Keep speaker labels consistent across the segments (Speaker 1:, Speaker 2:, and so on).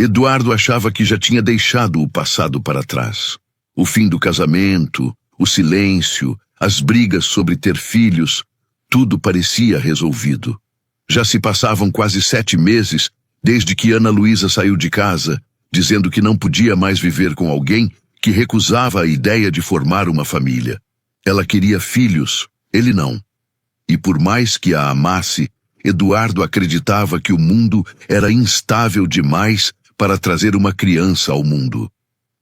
Speaker 1: Eduardo achava que já tinha deixado o passado para trás. O fim do casamento, o silêncio, as brigas sobre ter filhos, tudo parecia resolvido. Já se passavam quase 7 meses desde que Ana Luísa saiu de casa, dizendo que não podia mais viver com alguém que recusava a ideia de formar uma família. Ela queria filhos, ele não. E por mais que a amasse, Eduardo acreditava que o mundo era instável demais para trazer uma criança ao mundo.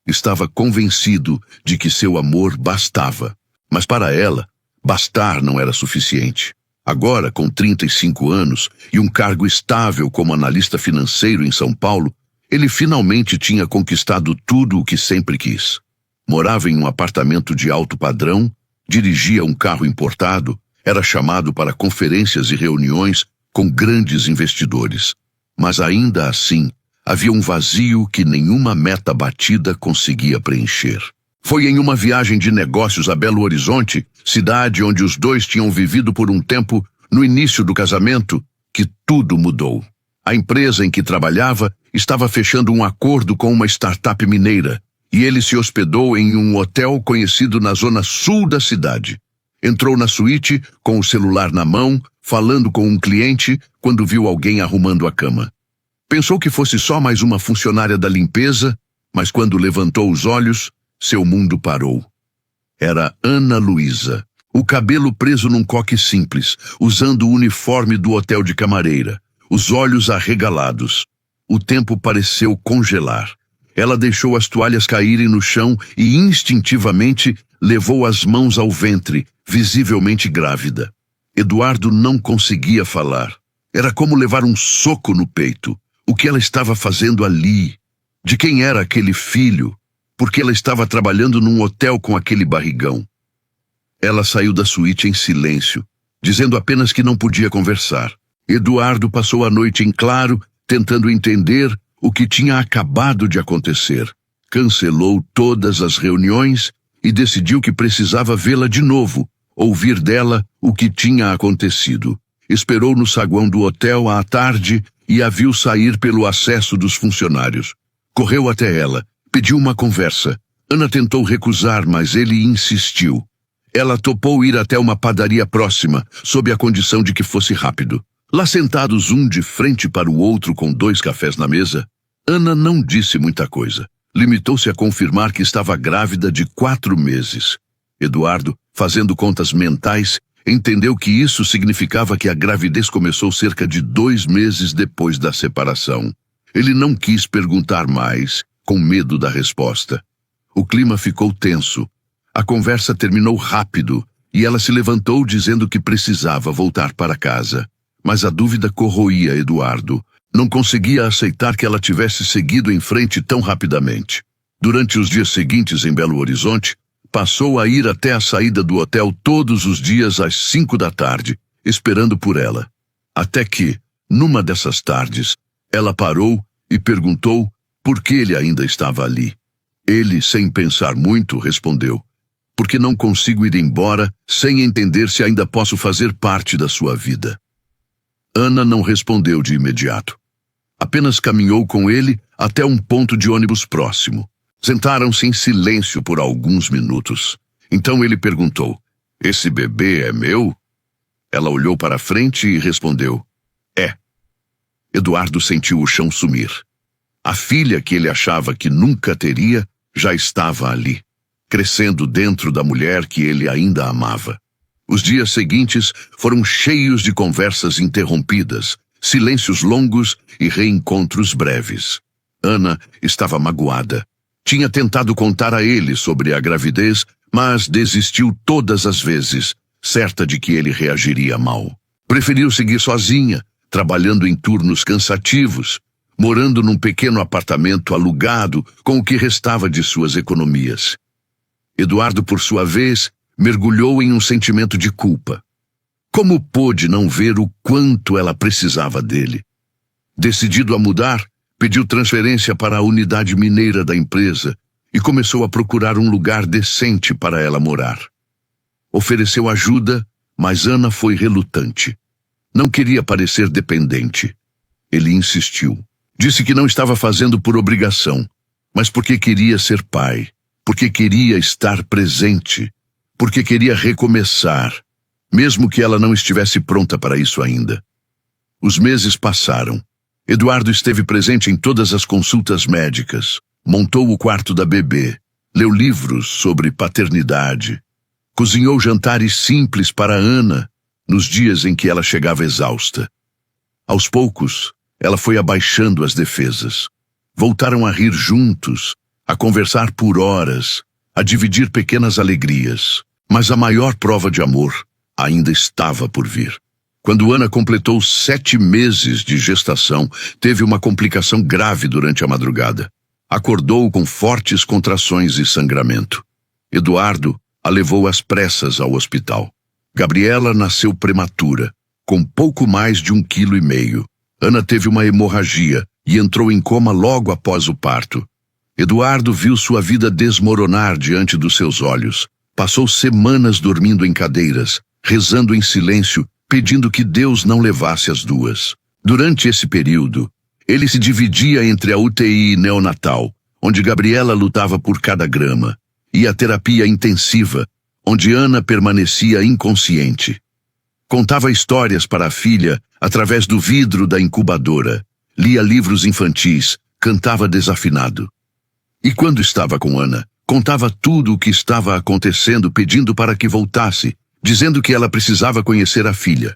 Speaker 1: Estava convencido de que seu amor bastava. Mas para ela, bastar não era suficiente. Agora, com 35 anos e um cargo estável como analista financeiro em São Paulo, ele finalmente tinha conquistado tudo o que sempre quis. Morava em um apartamento de alto padrão, dirigia um carro importado, era chamado para conferências e reuniões com grandes investidores. Mas ainda assim, havia um vazio que nenhuma meta batida conseguia preencher. Foi em uma viagem de negócios a Belo Horizonte, cidade onde os dois tinham vivido por um tempo no início do casamento, que tudo mudou. A empresa em que trabalhava estava fechando um acordo com uma startup mineira, e ele se hospedou em um hotel conhecido na zona sul da cidade. Entrou na suíte com o celular na mão, falando com um cliente, quando viu alguém arrumando a cama. Pensou que fosse só mais uma funcionária da limpeza, mas quando levantou os olhos, seu mundo parou. Era Ana Luísa, o cabelo preso num coque simples, usando o uniforme do hotel de camareira, os olhos arregalados. O tempo pareceu congelar. Ela deixou as toalhas caírem no chão e instintivamente levou as mãos ao ventre, visivelmente grávida. Eduardo não conseguia falar. Era como levar um soco no peito. O que ela estava fazendo ali? De quem era aquele filho? Porque ela estava trabalhando num hotel com aquele barrigão. Ela saiu da suíte em silêncio, dizendo apenas que não podia conversar. Eduardo passou a noite em claro, tentando entender o que tinha acabado de acontecer. Cancelou todas as reuniões e decidiu que precisava vê-la de novo, ouvir dela o que tinha acontecido. Esperou no saguão do hotel à tarde e a viu sair pelo acesso dos funcionários. Correu até ela. Pediu uma conversa. Ana tentou recusar, mas ele insistiu. Ela topou ir até uma padaria próxima, sob a condição de que fosse rápido. Lá sentados um de frente para o outro com 2 cafés na mesa, Ana não disse muita coisa. Limitou-se a confirmar que estava grávida de 4 meses. Eduardo, fazendo contas mentais, entendeu que isso significava que a gravidez começou cerca de 2 meses depois da separação. Ele não quis perguntar mais, com medo da resposta. O clima ficou tenso. A conversa terminou rápido e ela se levantou dizendo que precisava voltar para casa. Mas a dúvida corroía Eduardo. Não conseguia aceitar que ela tivesse seguido em frente tão rapidamente. Durante os dias seguintes em Belo Horizonte, passou a ir até a saída do hotel todos os dias às 5 da tarde, esperando por ela. Até que, numa dessas tardes, ela parou e perguntou por que ele ainda estava ali. Ele, sem pensar muito, respondeu: porque não consigo ir embora sem entender se ainda posso fazer parte da sua vida. Ana não respondeu de imediato. Apenas caminhou com ele até um ponto de ônibus próximo. Sentaram-se em silêncio por alguns minutos. Então ele perguntou: esse bebê é meu? Ela olhou para a frente e respondeu: é. Eduardo sentiu o chão sumir. A filha que ele achava que nunca teria já estava ali, crescendo dentro da mulher que ele ainda amava. Os dias seguintes foram cheios de conversas interrompidas, silêncios longos e reencontros breves. Ana estava magoada. Tinha tentado contar a ele sobre a gravidez, mas desistiu todas as vezes, certa de que ele reagiria mal. Preferiu seguir sozinha, trabalhando em turnos cansativos, morando num pequeno apartamento alugado com o que restava de suas economias. Eduardo, por sua vez, mergulhou em um sentimento de culpa. Como pôde não ver o quanto ela precisava dele? Decidido a mudar, pediu transferência para a unidade mineira da empresa e começou a procurar um lugar decente para ela morar. Ofereceu ajuda, mas Ana foi relutante. Não queria parecer dependente. Ele insistiu. Disse que não estava fazendo por obrigação, mas porque queria ser pai, porque queria estar presente, porque queria recomeçar, mesmo que ela não estivesse pronta para isso ainda. Os meses passaram. Eduardo esteve presente em todas as consultas médicas, montou o quarto da bebê, leu livros sobre paternidade, cozinhou jantares simples para Ana nos dias em que ela chegava exausta. Aos poucos, ela foi abaixando as defesas. Voltaram a rir juntos, a conversar por horas, a dividir pequenas alegrias. Mas a maior prova de amor ainda estava por vir. Quando Ana completou 7 meses de gestação, teve uma complicação grave durante a madrugada. Acordou com fortes contrações e sangramento. Eduardo a levou às pressas ao hospital. Gabriela nasceu prematura, com pouco mais de 1,5 kg. Ana teve uma hemorragia e entrou em coma logo após o parto. Eduardo viu sua vida desmoronar diante dos seus olhos. Passou semanas dormindo em cadeiras, rezando em silêncio, pedindo que Deus não levasse as duas. Durante esse período, ele se dividia entre a UTI neonatal, onde Gabriela lutava por cada grama, e a terapia intensiva, onde Ana permanecia inconsciente. Contava histórias para a filha através do vidro da incubadora, lia livros infantis, cantava desafinado. E quando estava com Ana, contava tudo o que estava acontecendo, pedindo para que voltasse, dizendo que ela precisava conhecer a filha.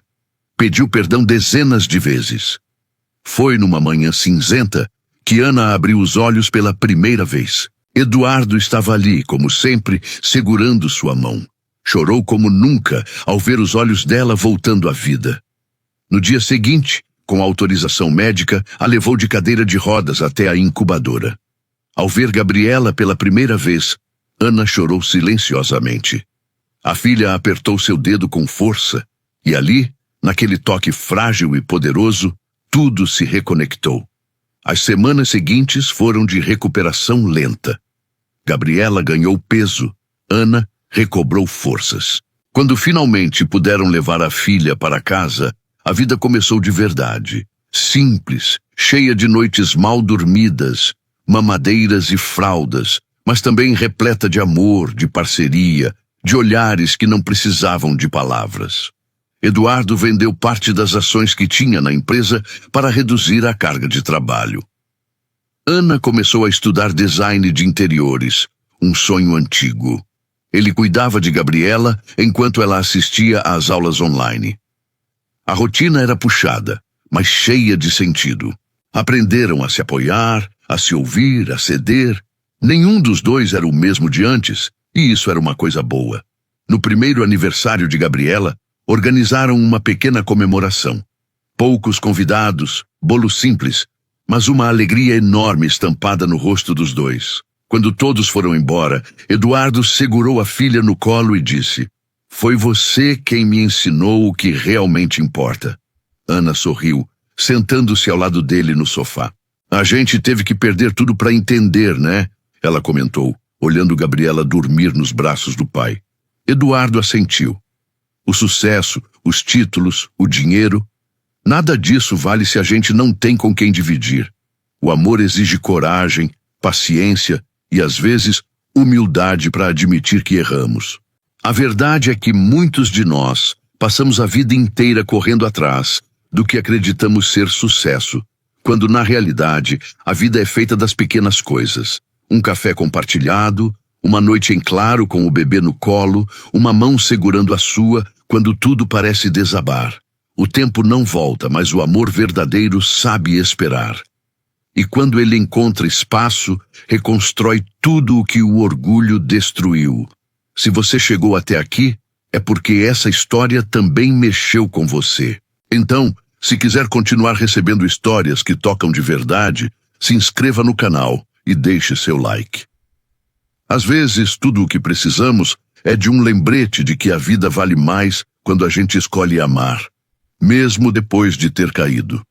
Speaker 1: Pediu perdão dezenas de vezes. Foi numa manhã cinzenta que Ana abriu os olhos pela primeira vez. Eduardo estava ali, como sempre, segurando sua mão. Chorou como nunca ao ver os olhos dela voltando à vida. No dia seguinte, com autorização médica, a levou de cadeira de rodas até a incubadora. Ao ver Gabriela pela primeira vez, Ana chorou silenciosamente. A filha apertou seu dedo com força, e ali, naquele toque frágil e poderoso, tudo se reconectou. As semanas seguintes foram de recuperação lenta. Gabriela ganhou peso, Ana recobrou forças. Quando finalmente puderam levar a filha para casa, a vida começou de verdade. Simples, cheia de noites mal dormidas, mamadeiras e fraldas, mas também repleta de amor, de parceria, de olhares que não precisavam de palavras. Eduardo vendeu parte das ações que tinha na empresa para reduzir a carga de trabalho. Ana começou a estudar design de interiores, um sonho antigo. Ele cuidava de Gabriela enquanto ela assistia às aulas online. A rotina era puxada, mas cheia de sentido. Aprenderam a se apoiar, a se ouvir, a ceder. Nenhum dos dois era o mesmo de antes, e isso era uma coisa boa. No primeiro aniversário de Gabriela, organizaram uma pequena comemoração. Poucos convidados, bolo simples, mas uma alegria enorme estampada no rosto dos dois. Quando todos foram embora, Eduardo segurou a filha no colo e disse: "Foi você quem me ensinou o que realmente importa." Ana sorriu, sentando-se ao lado dele no sofá. "A gente teve que perder tudo para entender, né?" Ela comentou, olhando Gabriela dormir nos braços do pai. Eduardo assentiu. O sucesso, os títulos, o dinheiro, nada disso vale se a gente não tem com quem dividir. O amor exige coragem, paciência e, às vezes, humildade para admitir que erramos. A verdade é que muitos de nós passamos a vida inteira correndo atrás do que acreditamos ser sucesso, quando, na realidade, a vida é feita das pequenas coisas. Um café compartilhado, uma noite em claro com o bebê no colo, uma mão segurando a sua quando tudo parece desabar. O tempo não volta, mas o amor verdadeiro sabe esperar. E quando ele encontra espaço, reconstrói tudo o que o orgulho destruiu. Se você chegou até aqui, é porque essa história também mexeu com você. Então, se quiser continuar recebendo histórias que tocam de verdade, se inscreva no canal e deixe seu like. Às vezes, tudo o que precisamos é de um lembrete de que a vida vale mais quando a gente escolhe amar, mesmo depois de ter caído.